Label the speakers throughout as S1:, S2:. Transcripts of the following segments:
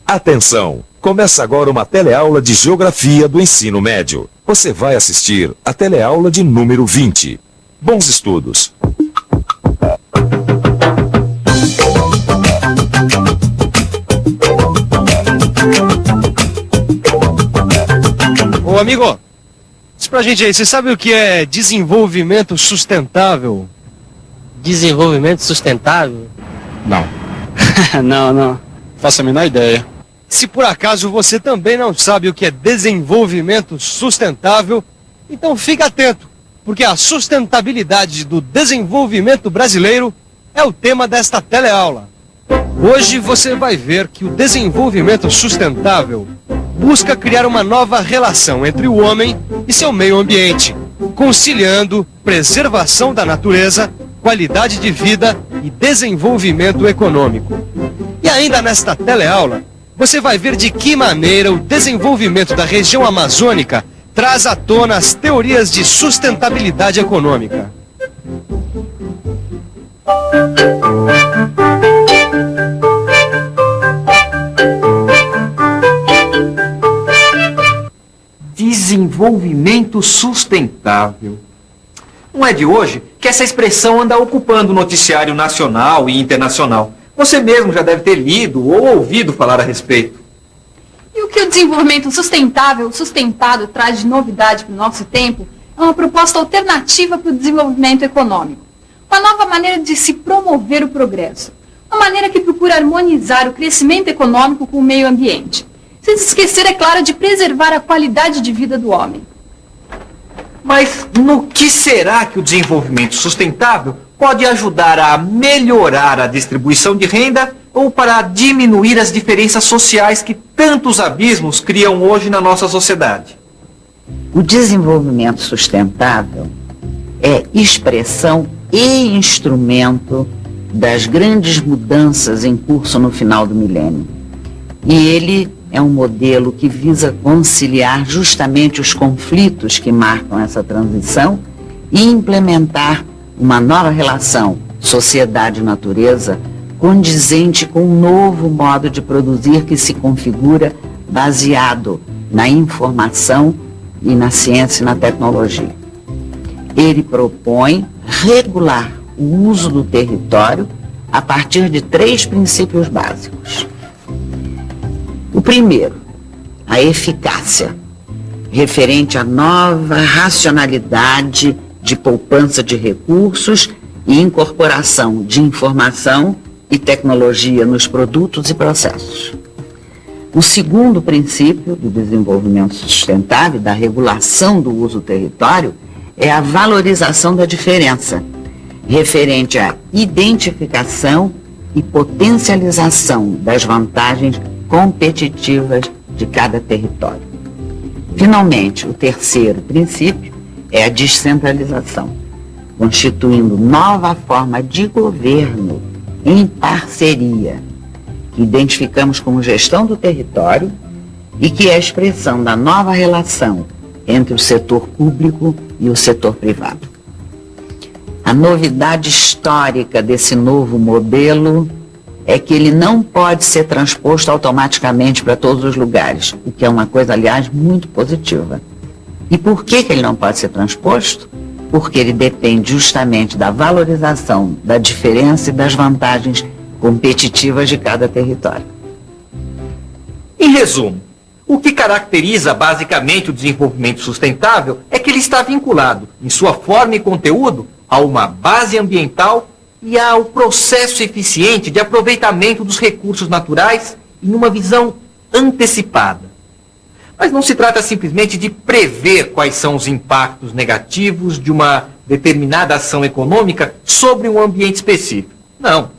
S1: Atenção! Começa agora uma teleaula de Geografia do Ensino Médio. Você vai assistir a teleaula de número 20. Bons estudos!
S2: Ô amigo, diz pra gente aí, você sabe o que é desenvolvimento sustentável?
S3: Desenvolvimento sustentável?
S2: Não.
S4: Não.
S2: Faço a menor ideia. Se por acaso você também não sabe o que é desenvolvimento sustentável, então fica atento, porque a sustentabilidade do desenvolvimento brasileiro é o tema desta teleaula. Hoje você vai ver que o desenvolvimento sustentável busca criar uma nova relação entre o homem e seu meio ambiente, conciliando preservação da natureza, qualidade de vida e desenvolvimento econômico. E ainda nesta teleaula, você vai ver de que maneira o desenvolvimento da região amazônica traz à tona as teorias de sustentabilidade econômica.
S5: Desenvolvimento sustentável. Não é de hoje que essa expressão anda ocupando o noticiário nacional e internacional. Você mesmo já deve ter lido ou ouvido falar a respeito.
S6: E o que o desenvolvimento sustentável, sustentado, traz de novidade para o nosso tempo é uma proposta alternativa para o desenvolvimento econômico. Uma nova maneira de se promover o progresso. Uma maneira que procura harmonizar o crescimento econômico com o meio ambiente. Sem se esquecer, é claro, de preservar a qualidade de vida do homem.
S5: Mas no que será que o desenvolvimento sustentável pode ajudar a melhorar a distribuição de renda ou para diminuir as diferenças sociais que tantos abismos criam hoje na nossa sociedade?
S7: O desenvolvimento sustentável é expressão e instrumento das grandes mudanças em curso no final do milênio. E ele é um modelo que visa conciliar justamente os conflitos que marcam essa transição e implementar uma nova relação sociedade-natureza condizente com um novo modo de produzir que se configura baseado na informação e na ciência e na tecnologia. Ele propõe regular o uso do território a partir de 3 princípios básicos. O primeiro, a eficácia, referente à nova racionalidade de poupança de recursos e incorporação de informação e tecnologia nos produtos e processos. O segundo princípio do desenvolvimento sustentável, da regulação do uso do território, é a valorização da diferença, referente à identificação e potencialização das vantagens competitivas de cada território. Finalmente, o terceiro princípio é a descentralização, constituindo nova forma de governo em parceria, que identificamos como gestão do território e que é a expressão da nova relação entre o setor público e o setor privado. A novidade histórica desse novo modelo é que ele não pode ser transposto automaticamente para todos os lugares, o que é uma coisa, aliás, muito positiva. E por que ele não pode ser transposto? Porque ele depende justamente da valorização da diferença e das vantagens competitivas de cada território.
S5: Em resumo, o que caracteriza basicamente o desenvolvimento sustentável é que ele está vinculado, em sua forma e conteúdo, a uma base ambiental e ao processo eficiente de aproveitamento dos recursos naturais em uma visão antecipada. Mas não se trata simplesmente de prever quais são os impactos negativos de uma determinada ação econômica sobre um ambiente específico. Não.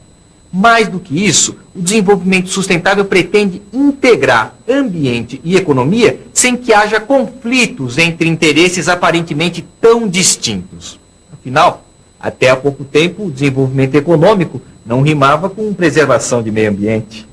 S5: Mais do que isso, o desenvolvimento sustentável pretende integrar ambiente e economia sem que haja conflitos entre interesses aparentemente tão distintos. Afinal, até há pouco tempo, o desenvolvimento econômico não rimava com preservação de meio ambiente.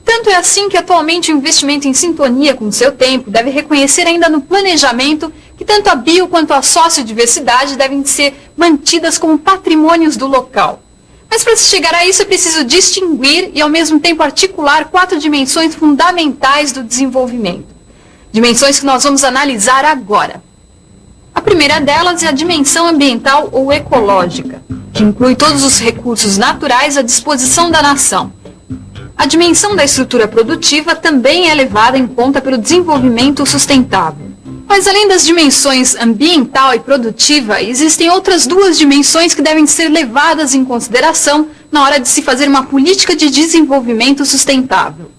S6: Tanto é assim que atualmente o investimento em sintonia com o seu tempo deve reconhecer ainda no planejamento que tanto a bio quanto a sociodiversidade devem ser mantidas como patrimônios do local. Mas para se chegar a isso é preciso distinguir e ao mesmo tempo articular 4 dimensões fundamentais do desenvolvimento. Dimensões que nós vamos analisar agora. A primeira delas é a dimensão ambiental ou ecológica, que inclui todos os recursos naturais à disposição da nação. A dimensão da estrutura produtiva também é levada em conta pelo desenvolvimento sustentável. Mas além das dimensões ambiental e produtiva, existem outras 2 dimensões que devem ser levadas em consideração na hora de se fazer uma política de desenvolvimento sustentável.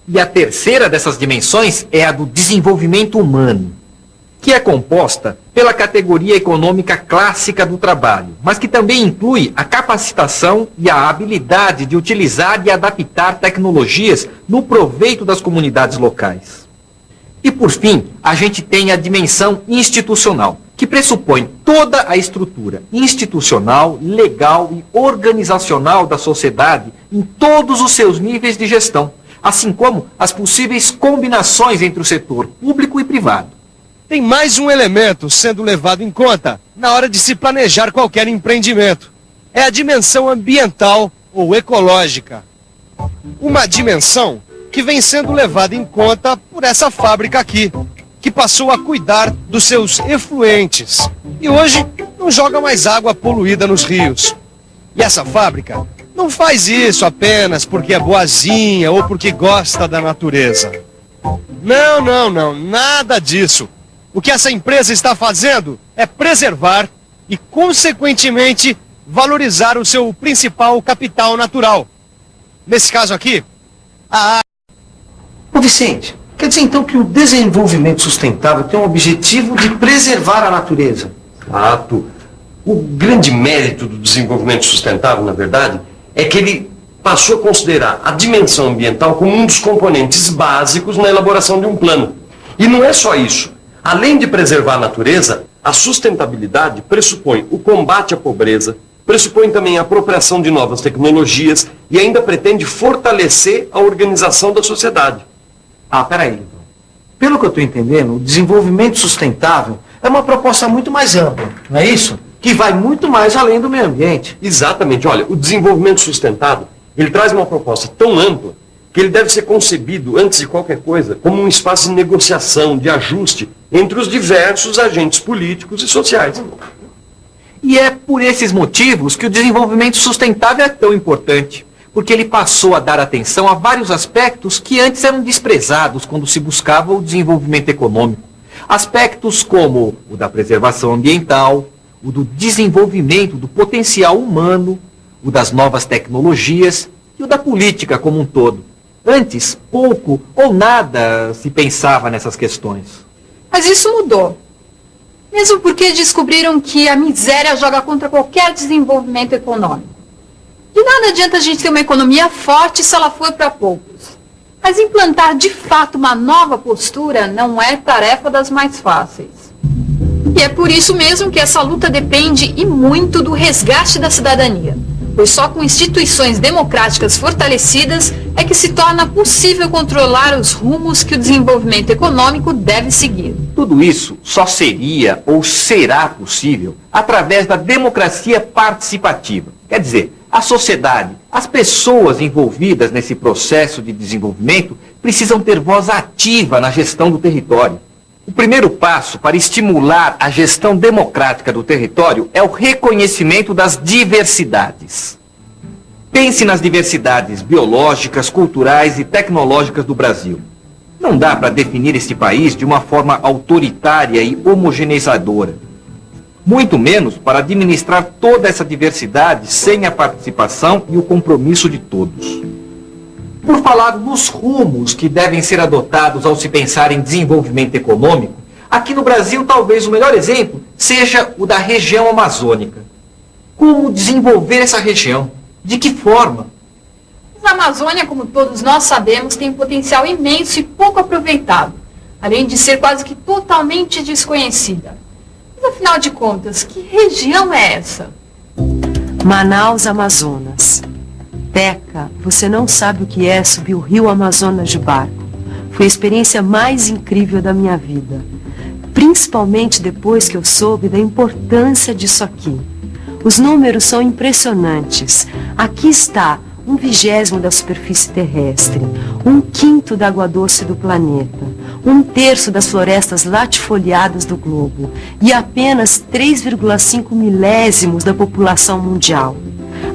S5: E a terceira dessas dimensões é a do desenvolvimento humano, que é composta pela categoria econômica clássica do trabalho, mas que também inclui a capacitação e a habilidade de utilizar e adaptar tecnologias no proveito das comunidades locais. E por fim, a gente tem a dimensão institucional, que pressupõe toda a estrutura institucional, legal e organizacional da sociedade em todos os seus níveis de gestão, assim como as possíveis combinações entre o setor público e privado.
S2: Tem mais um elemento sendo levado em conta na hora de se planejar qualquer empreendimento. É a dimensão ambiental ou ecológica. Uma dimensão que vem sendo levada em conta por essa fábrica aqui, que passou a cuidar dos seus efluentes e hoje não joga mais água poluída nos rios. E essa fábrica não faz isso apenas porque é boazinha ou porque gosta da natureza. Não, nada disso. O que essa empresa está fazendo é preservar e, consequentemente, valorizar o seu principal capital natural. Nesse caso aqui, a água.
S8: Ô Vicente, quer dizer então que o desenvolvimento sustentável tem o objetivo de preservar a natureza?
S9: Exato. O grande mérito do desenvolvimento sustentável, na verdade, é que ele passou a considerar a dimensão ambiental como um dos componentes básicos na elaboração de um plano. E não é só isso. Além de preservar a natureza, a sustentabilidade pressupõe o combate à pobreza, pressupõe também a apropriação de novas tecnologias e ainda pretende fortalecer a organização da sociedade.
S8: Ah, peraí, então. Pelo que eu estou entendendo, o desenvolvimento sustentável é uma proposta muito mais ampla, não é isso? Que vai muito mais além do meio ambiente.
S9: Exatamente. Olha, o desenvolvimento sustentável, ele traz uma proposta tão ampla que ele deve ser concebido, antes de qualquer coisa, como um espaço de negociação, de ajuste entre os diversos agentes políticos e sociais.
S5: E é por esses motivos que o desenvolvimento sustentável é tão importante, porque ele passou a dar atenção a vários aspectos que antes eram desprezados quando se buscava o desenvolvimento econômico. Aspectos como o da preservação ambiental, o do desenvolvimento do potencial humano, o das novas tecnologias e o da política como um todo. Antes, pouco ou nada se pensava nessas questões.
S6: Mas isso mudou. Mesmo porque descobriram que a miséria joga contra qualquer desenvolvimento econômico. De nada adianta a gente ter uma economia forte se ela for para poucos. Mas implantar de fato uma nova postura não é tarefa das mais fáceis. E é por isso mesmo que essa luta depende e muito do resgate da cidadania. Pois só com instituições democráticas fortalecidas é que se torna possível controlar os rumos que o desenvolvimento econômico deve seguir.
S5: Tudo isso só seria ou será possível através da democracia participativa. Quer dizer, a sociedade, as pessoas envolvidas nesse processo de desenvolvimento precisam ter voz ativa na gestão do território. O primeiro passo para estimular a gestão democrática do território é o reconhecimento das diversidades. Pense nas diversidades biológicas, culturais e tecnológicas do Brasil. Não dá para definir este país de uma forma autoritária e homogeneizadora. Muito menos para administrar toda essa diversidade sem a participação e o compromisso de todos. Por falar nos rumos que devem ser adotados ao se pensar em desenvolvimento econômico, aqui no Brasil talvez o melhor exemplo seja o da região amazônica. Como desenvolver essa região? De que forma?
S6: A Amazônia, como todos nós sabemos, tem um potencial imenso e pouco aproveitado, além de ser quase que totalmente desconhecida. Mas afinal de contas, que região é essa?
S10: Manaus, Amazonas. Teca, você não sabe o que é subir o rio Amazonas de barco. Foi a experiência mais incrível da minha vida. Principalmente depois que eu soube da importância disso aqui. Os números são impressionantes. Aqui está 1/20 da superfície terrestre, 1/5 da água doce do planeta, 1/3 das florestas latifoliadas do globo e apenas 3,5 milésimos da população mundial.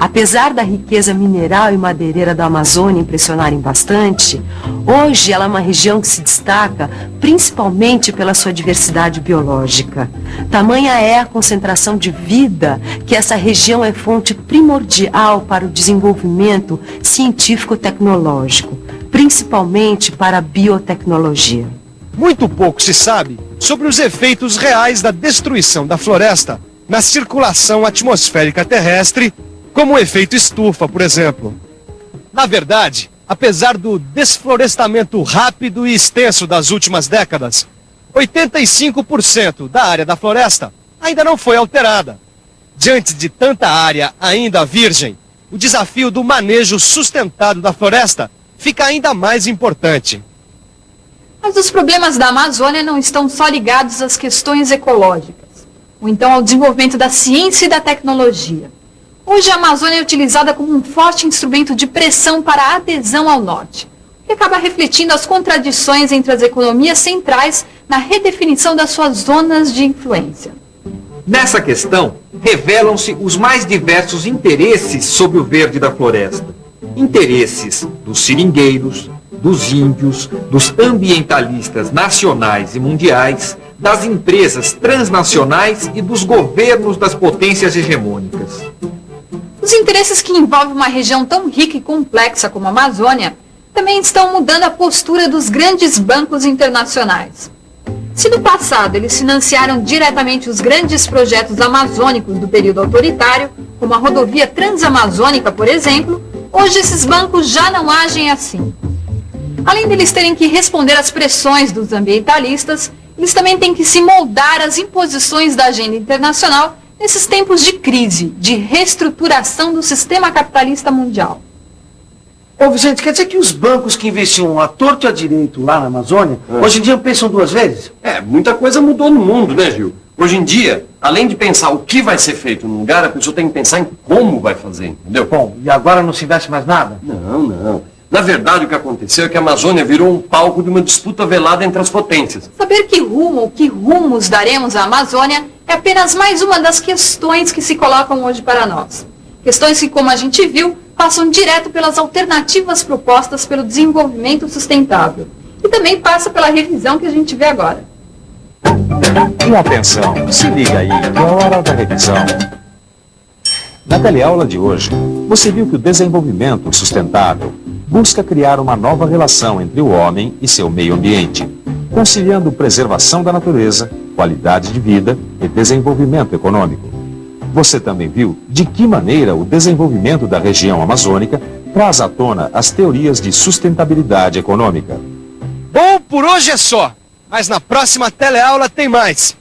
S10: Apesar da riqueza mineral e madeireira da Amazônia impressionarem bastante, hoje ela é uma região que se destaca principalmente pela sua diversidade biológica. Tamanha é a concentração de vida que essa região é fonte primordial para o desenvolvimento científico-tecnológico, principalmente para a biotecnologia.
S2: Muito pouco se sabe sobre os efeitos reais da destruição da floresta na circulação atmosférica terrestre, como o efeito estufa, por exemplo. Na verdade, apesar do desflorestamento rápido e extenso das últimas décadas, 85% da área da floresta ainda não foi alterada. Diante de tanta área ainda virgem, o desafio do manejo sustentado da floresta fica ainda mais importante.
S6: Mas os problemas da Amazônia não estão só ligados às questões ecológicas, ou então ao desenvolvimento da ciência e da tecnologia. Hoje a Amazônia é utilizada como um forte instrumento de pressão para a adesão ao norte, o que acaba refletindo as contradições entre as economias centrais na redefinição das suas zonas de influência.
S5: Nessa questão, revelam-se os mais diversos interesses sobre o verde da floresta. Interesses dos seringueiros, dos índios, dos ambientalistas nacionais e mundiais, das empresas transnacionais e dos governos das potências hegemônicas.
S6: Os interesses que envolvem uma região tão rica e complexa como a Amazônia também estão mudando a postura dos grandes bancos internacionais. Se no passado eles financiaram diretamente os grandes projetos amazônicos do período autoritário, como a rodovia transamazônica, por exemplo, hoje esses bancos já não agem assim. Além deles terem que responder às pressões dos ambientalistas, eles também têm que se moldar às imposições da agenda internacional nesses tempos de crise, de reestruturação do sistema capitalista mundial.
S8: Ô Vicente, quer dizer que os bancos que investiam à torto e à direito lá na Amazônia, hoje em dia pensam duas vezes?
S9: Muita coisa mudou no mundo, né, Gil? Hoje em dia, além de pensar o que vai ser feito no lugar, a pessoa tem que pensar em como vai fazer, entendeu?
S8: Bom, e agora não se investe mais nada?
S9: Não. Na verdade, o que aconteceu é que a Amazônia virou um palco de uma disputa velada entre as potências.
S6: Saber que rumo ou que rumos daremos à Amazônia é apenas mais uma das questões que se colocam hoje para nós. Questões que, como a gente viu, passam direto pelas alternativas propostas pelo desenvolvimento sustentável. E também passa pela revisão que a gente vê agora.
S1: E atenção, se liga aí, que é a hora da revisão. Na teleaula de hoje, você viu que o desenvolvimento sustentável busca criar uma nova relação entre o homem e seu meio ambiente, conciliando preservação da natureza, qualidade de vida e desenvolvimento econômico. Você também viu de que maneira o desenvolvimento da região amazônica traz à tona as teorias de sustentabilidade econômica.
S2: Bom, por hoje é só, mas na próxima teleaula tem mais.